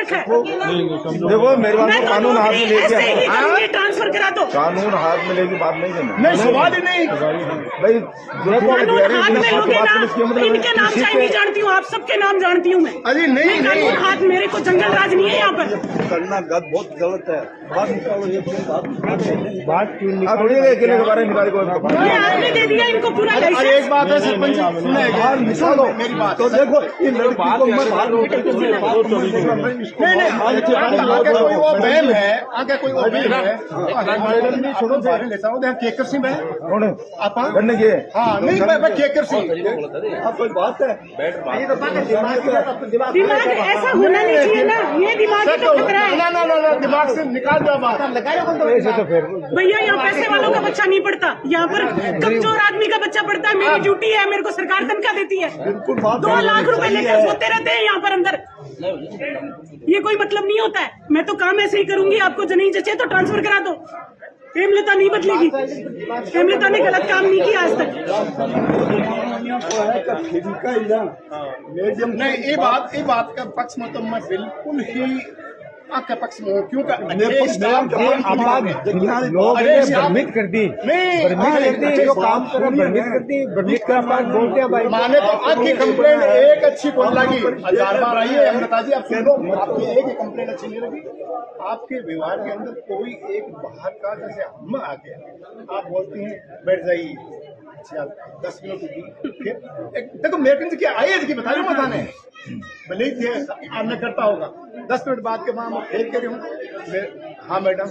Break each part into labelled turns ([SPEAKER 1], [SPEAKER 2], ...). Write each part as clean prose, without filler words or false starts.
[SPEAKER 1] रखा है।
[SPEAKER 2] देखो मेरे पास कानून हाथ में लेके
[SPEAKER 1] ट्रांसफर करा दो।
[SPEAKER 2] कानून हाथ में लेके बात नहीं करना।
[SPEAKER 3] नहीं सवाल ही नहीं
[SPEAKER 2] भाई
[SPEAKER 1] कानून हाथ में लोगे ना, इनके नाम चाहे नहीं जानती हूँ, आप सबके नाम जानती हूँ मैं।
[SPEAKER 3] अरे नहीं
[SPEAKER 1] कानून हाथ, मेरे को जंगल राज नहीं है यहाँ पर
[SPEAKER 2] करना। बहुत गलत है। बात थोड़ी अकेले के बारे में निकाले।
[SPEAKER 1] ये आपने दे दिया इनको पूरा
[SPEAKER 3] अरे
[SPEAKER 1] लाइसेंस।
[SPEAKER 3] एक बात है सरपंच जी, सुने बाहर निकालो मेरी बात। तो देखो ये लड़की को मैं बाहर नहीं आगे कोई वो बहन है, आगे कोई वो बहन है। नहीं छोड़ो बाहर लेता हूँ केकर सिंह है आप
[SPEAKER 2] करने के।
[SPEAKER 3] हाँ नहीं मैं केकर सिंह
[SPEAKER 2] आप कोई बात है।
[SPEAKER 1] दिमाग ऐसा होना नहीं चाहिए ना, ये दिमाग ही तो खतरा है।
[SPEAKER 3] ना दिमाग से निकाल दो बात।
[SPEAKER 1] भैया यहाँ पैसे वालों का बच्चा नहीं पढ़ता, यहाँ पर कमजोर आदमी का बच्चा पढ़ता है। मेरी ड्यूटी है, मेरे को सरकार तनख्वाह देती है। 2 लाख रुपए लेकर सोते रहते हैं यहाँ पर अंदर। ये कोई मतलब नहीं होता है। मैं तो काम ऐसे ही करूंगी, आपको नहीं जचे तो ट्रांसफर करा दो। हेमलता नहीं बदलेगी। हेमलता ने गलत काम नहीं किया आज तक।
[SPEAKER 3] नहीं ये बात का पक्ष में तो मैं बिल्कुल ही आपके पक्ष में हूँ। क्यों
[SPEAKER 4] भ्रमित कर दी जो काम करो, भ्रमित कर दी, भ्रमित कर बोलते हैं भाई।
[SPEAKER 3] माने तो आपकी कंप्लेंट एक अच्छी बोल लगी, 1000 बार आई है अमृता जी, आप सुन लो। आपकी एक ही कंप्लेंट अच्छी नहीं लगी। आपके व्यवहार के अंदर कोई एक बाहर का, जैसे हम आके आप बोलती हैं बैठ जाइए 10 मिनट देखो मेरे से क्या आई है कि बता रहे हो बताने भले ही थे आपने करता होगा। 10 मिनट बाद के बाद मैं फेल कर रही हूँ। हाँ मैडम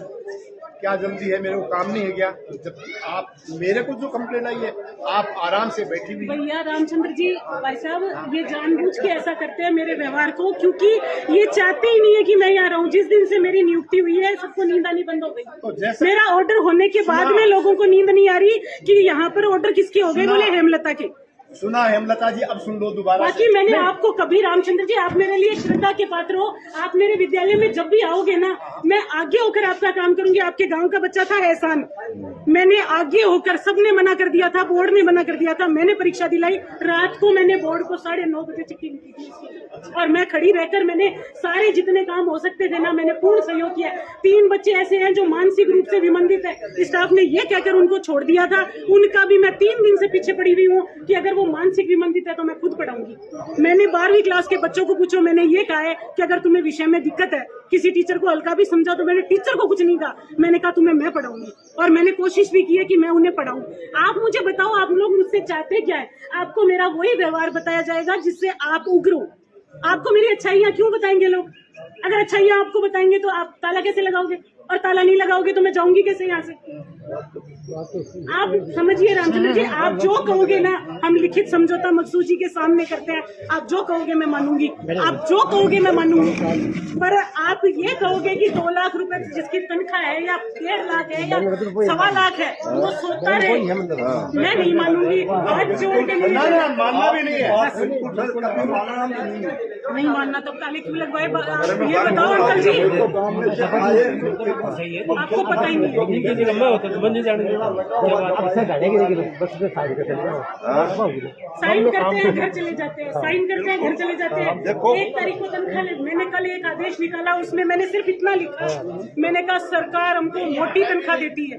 [SPEAKER 3] क्या जल्दी है, मेरे को काम नहीं है क्या? जब आप मेरे को जो कंप्लेंट आई है आप आराम से बैठी हुई।
[SPEAKER 1] भैया रामचंद्र जी भाई साहब ये जानबूझ के ऐसा करते हैं मेरे व्यवहार को, क्योंकि ये चाहते ही नहीं है कि मैं यहाँ रहूँ। जिस दिन से मेरी नियुक्ति हुई है सबको नींद आनी बंद हो गई।
[SPEAKER 3] तो जैसे
[SPEAKER 1] मेरा ऑर्डर होने के बाद में लोगों को नींद नहीं आ रही कि यहाँ पर ऑर्डर किसके हो गए, बोले हेमलता के।
[SPEAKER 3] सुना हेमलता जी, अब सुन लो दोबारा।
[SPEAKER 1] बाकी मैंने आपको कभी, रामचंद्र जी आप मेरे लिए श्रद्धा के पात्र हो। आप मेरे विद्यालय में जब भी आओगे ना, मैं आगे होकर आपका काम करूंगी। आपके गांव का बच्चा था एहसान, मैंने आगे होकर, सबने मना कर दिया था, बोर्ड ने मना कर दिया था, मैंने परीक्षा दिलाई। रात को मैंने बोर्ड को 9:30 बजे चिट्ठी लिखी थी और मैं खड़ी रहकर मैंने सारे जितने काम हो सकते थे ना, मैंने पूर्ण सहयोग किया। 3 बच्चे ऐसे हैं जो मानसिक रूप से विमंदित है, स्टाफ ने ये कहकर उनको छोड़ दिया था। उनका भी मैं 3 दिन से पीछे पड़ी हुई हूँ कि अगर वो मानसिक विमंदित है तो मैं खुद पढ़ाऊंगी। मैंने 12वीं क्लास के बच्चों को पूछो, मैंने ये कहा है कि अगर तुम्हें विषय में दिक्कत है, किसी टीचर को हल्का भी समझा, तो मैंने टीचर को कुछ नहीं कहा, मैंने कहा तुम्हें मैं पढ़ाऊंगी। और मैंने कोशिश भी की है कि मैं उन्हें पढ़ाऊं। आप मुझे बताओ, आप लोग मुझसे चाहते क्या है? आपको मेरा वही व्यवहार बताया जाएगा जिससे आप उग्रो। आपको मेरी अच्छाइयाँ क्यों बताएंगे लोग? अगर अच्छाइयाँ आपको बताएंगे तो आप ताला कैसे लगाओगे? और ताला नहीं लगाओगे तो मैं जाऊंगी कैसे यहाँ से? आप समझिए रामचंद्र जी, आप जो कहोगे ना, हम लिखित समझौता मकसूद जी के सामने करते हैं। आप जो कहोगे मैं मानूंगी, आप जो कहोगे मैं मानूंगी। पर आप ये कहोगे कि 2 लाख रुपए जिसकी तनख्वाह है या 1.5 लाख है या 1.25 लाख है, वो सोता रहे, मैं नहीं मानूंगी। हाथ जोड़ के
[SPEAKER 3] मानना भी नहीं है।
[SPEAKER 1] नहीं मानना तो काले क्यों लगवाए? ये बताओ अंकल जी, आपको पता ही नहीं। साइन करते हैं घर चले जाते हैं, साइन करते हैं घर चले जाते हैं। 1 तारीख को तनख्वाह, मैंने कल एक आदेश निकाला, उसमें मैंने सिर्फ इतना लिखा, मैंने कहा सरकार हमको मोटी तनख्वाह देती है,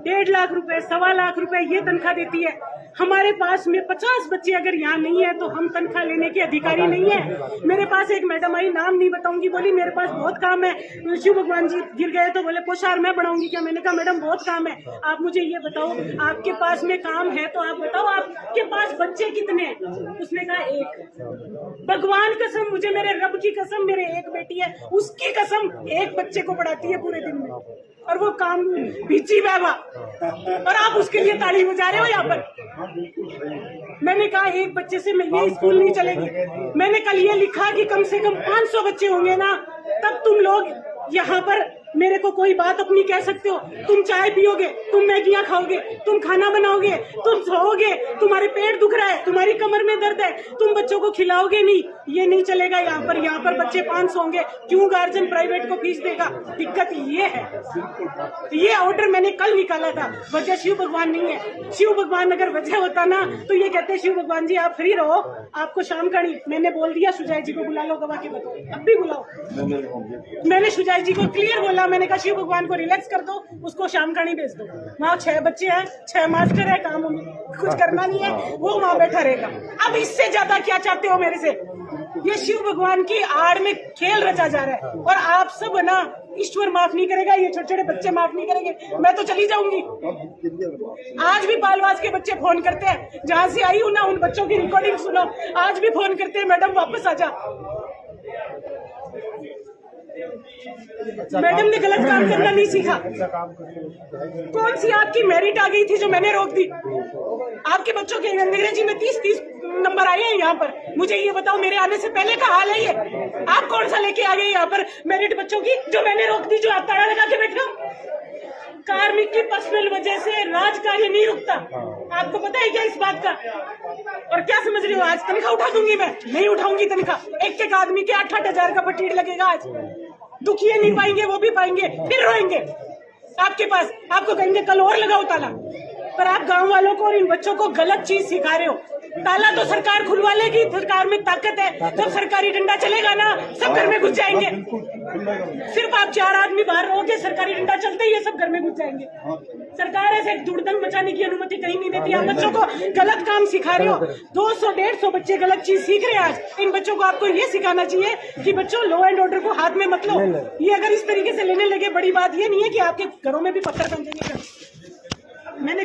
[SPEAKER 1] 1.5 लाख रुपए, 1.25 लाख रुपए ये तनख्वाह देती है। हमारे पास में 50 बच्चे अगर यहाँ नहीं है तो हम तनख्वाह लेने के अधिकारी नहीं है। मेरे पास एक मैडम आई, नाम नहीं बताऊंगी, बोली मेरे पास बहुत काम है, शिव भगवान जी गिर गए तो बोले पोशार मैं बढ़ाऊंगी क्या? मैंने कहा मैडम बहुत काम है, आप मुझे ये बताओ आपके पास में काम है तो आप बताओ आपके पास बच्चे कितने हैं? उसने कहा 1। भगवान कसम, मुझे मेरे रब की कसम, मेरे एक बेटी है, उसकी कसम 1 बच्चे को पढ़ाती है पूरे दिन में, और वो काम भीची बाबा, और आप उसके लिए ताली बजा रहे हो यहाँ पर। मैंने कहा 1 बच्चे से मैं ये स्कूल नहीं चलेगी। मैंने कल ये लिखा कि कम से कम 500 बच्चे होंगे ना, तब तुम लोग यहाँ पर मेरे को कोई बात अपनी कह सकते हो। तुम चाय पियोगे, तुम मैगियां खाओगे, तुम खाना बनाओगे, तुम सोओगे, तुम्हारे पेट दुख रहा है, तुम्हारी कमर में दर्द है, तुम बच्चों को खिलाओगे नहीं, ये नहीं चलेगा। यहाँ पर बच्चे 500 होंगे, क्यों गार्जियन प्राइवेट को फीस देगा? दिक्कत ये है। ये ऑर्डर मैंने कल निकाला था, वजह शिव भगवान नहीं है। शिव भगवान अगर वजह होता ना तो ये कहते शिव भगवान जी आप फ्री रहो, आपको शाम का नहीं। मैंने बोल दिया सुजय जी को बुला लो, गवाह के बताओ, अब भी बुलाओ। मैंने सुजय जी को क्लियर बोला, मैंने कहा शिव भगवान को रिलैक्स कर दो, उसको शाम का नहीं भेज दो। वहाँ 6 बच्चे हैं, 6 मास्टर है, काम कुछ करना नहीं है, वो वहाँ बैठा रहेगा। अब इससे ज्यादा क्या चाहते हो मेरे से? ये शिव भगवान की आड़ में खेल रचा जा रहा है और आप सब ना, ईश्वर माफ नहीं करेगा, ये छोटे छोटे बच्चे माफ नहीं करेंगे। मैं तो चली जाऊंगी। आज भी बालवास के बच्चे फोन करते हैं, जहाँ से आई हूँ ना, उन बच्चों की रिकॉर्डिंग सुनो, आज भी फोन करते हैं मैडम वापस आ जा। मैडम ने गलत काम करना नहीं सीखा। कौन सी आपकी मेरिट आ गई थी जो मैंने रोक दी? आपके बच्चों के अंग्रेजी में 30 नंबर आए हैं यहाँ पर। मुझे ये बताओ, मेरे आने से पहले का हाल है ये? आप कौन सा लेके आ गए यहाँ पर मेरिट बच्चों की जो मैंने रोक दी, जो आप ताला लगा के बैठे हो? कार्मिक की पर्सनल वजह से राजकार्य नहीं रुकता। आपको पता है क्या इस बात का? और क्या समझ रही हो? आज तनख्वाह उठा दूंगी मैं? नहीं उठाऊंगी तनख्वाह। एक आदमी के 8-8 हजार का पटीड़ लगेगा। आज दुखिए नहीं पाएंगे, वो भी पाएंगे, फिर रोएंगे आपके पास। आपको कहेंगे कल और लगाओ ताला। पर आप गांव वालों को और इन बच्चों को गलत चीज सिखा रहे हो। ताला तो सरकार खुलवा लेगी, सरकार में ताकत है। जब सरकारी डंडा चलेगा ना, सब घर में घुस जाएंगे। सिर्फ आप 4 आदमी बाहर रहोगे, सरकारी डंडा चलते ही ये सब घर में घुस जाएंगे। सरकार ऐसे धुड़दंग मचाने की अनुमति कहीं नहीं देती। आप बच्चों को गलत काम सिखा रहे हो। 200-150 बच्चे गलत चीज सीख रहे हैं आज। इन बच्चों को आपको ये सिखाना चाहिए कि बच्चों, लॉ एंड ऑर्डर को हाथ में मत लो। ये अगर इस तरीके से लेने लगे, बड़ी बात ये नहीं है कि आपके घरों में भी पत्थर बन जाएंगे। मैंने